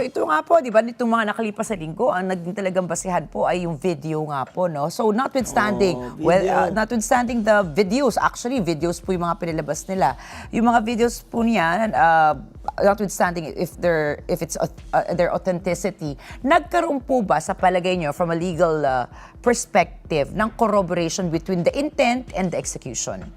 Ito nga po, di ba, nitong mga nakalipas sa linggo, ang naging talagang basihan po ay yung video nga po, no? So, notwithstanding, notwithstanding the videos, actually, videos po yung mga pinilabas nila. Yung mga videos po niyan, notwithstanding if it's their authenticity, nagkaroon po ba sa palagay nyo, from a legal perspective, ng corroboration between the intent and the execution?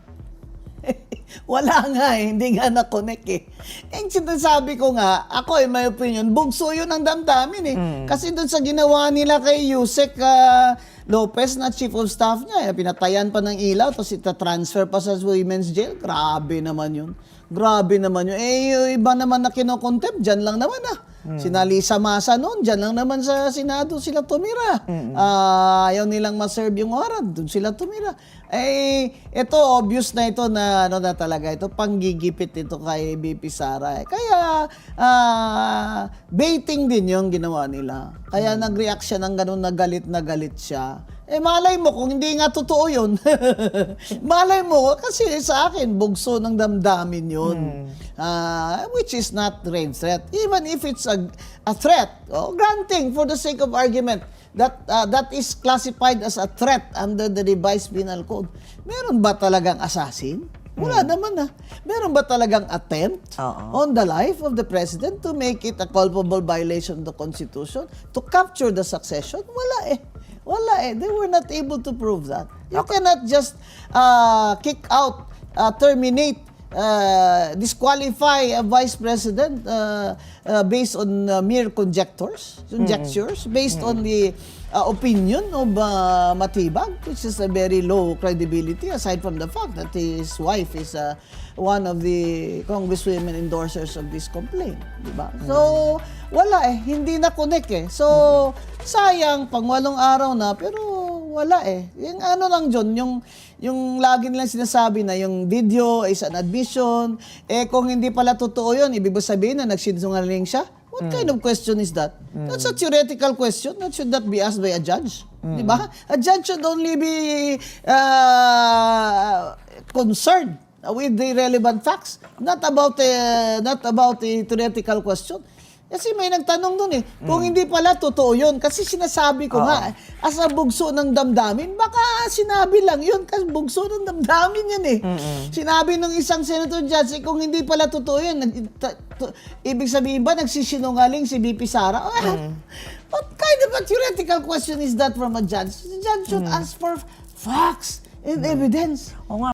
Wala nga eh, hindi nga na-connect eh. Yung sinasabi ko nga, ako in my opinion, bugso yun ang damdamin eh. Kasi doon sa ginawa nila kay Yusek Lopez na chief of staff niya, pinatayan pa ng ilaw, tapos ita-transfer pa sa women's jail. Grabe naman yun. Grabe naman yun. Eh, yung iba naman na kinokontempt, dyan lang naman ah. Sina Lisa Masa noon, dyan lang naman sa Senado sila tumira. Ayaw nilang ma-serve yung warrant, doon sila tumira. Eh, ito, obvious na ito na ano na talaga, ito panggigipit ito kay BP Sara. Kaya, baiting din yung ginawa nila. Kaya nag-react siya ng ganun na galit siya. Eh, malay mo kung hindi nga totoo yun. Malay mo, kasi sa akin, bugso ng damdamin yun. Which is not rape threat. Even if it's a threat, granting for the sake of argument, that is classified as a threat under the revised penal code. Meron ba talagang assassin? Wala naman ah. Meron ba talagang attempt on the life of the president to make it a culpable violation of the Constitution? To capture the succession? Wala eh. Wala eh. They were not able to prove that. You cannot just kick out, terminate, disqualify a vice president based on mere conjectures, based on the opinion of Matibag, which is a very low credibility, aside from the fact that his wife is one of the congresswomen endorsers of this complaint. Diba? So, wala eh. Hindi na connect eh. So, sayang, pang 8 araw na, pero wala eh. Yung ano lang dyan, yung lagi nilang sinasabi na yung video is an admission, eh kung hindi pala totoo yun, ibig sabihin na nagsinungaling siya? What kind of question is that? That's a theoretical question that should not be asked by a judge. Diba? A judge should only be concerned with the relevant facts, not about a theoretical question. Kasi may nagtanong doon eh, kung hindi pala totoo yun, kasi sinasabi ko nga, as a bugso ng damdamin, baka sinabi lang yun, kasi bugso ng damdamin yan eh. Sinabi ng isang senator judge, kung hindi pala totoo yun, ibig sabihin ba, nagsisinungaling si BP Sara? What kind of a theoretical question is that from a judge? The judge should ask for facts and evidence. O nga,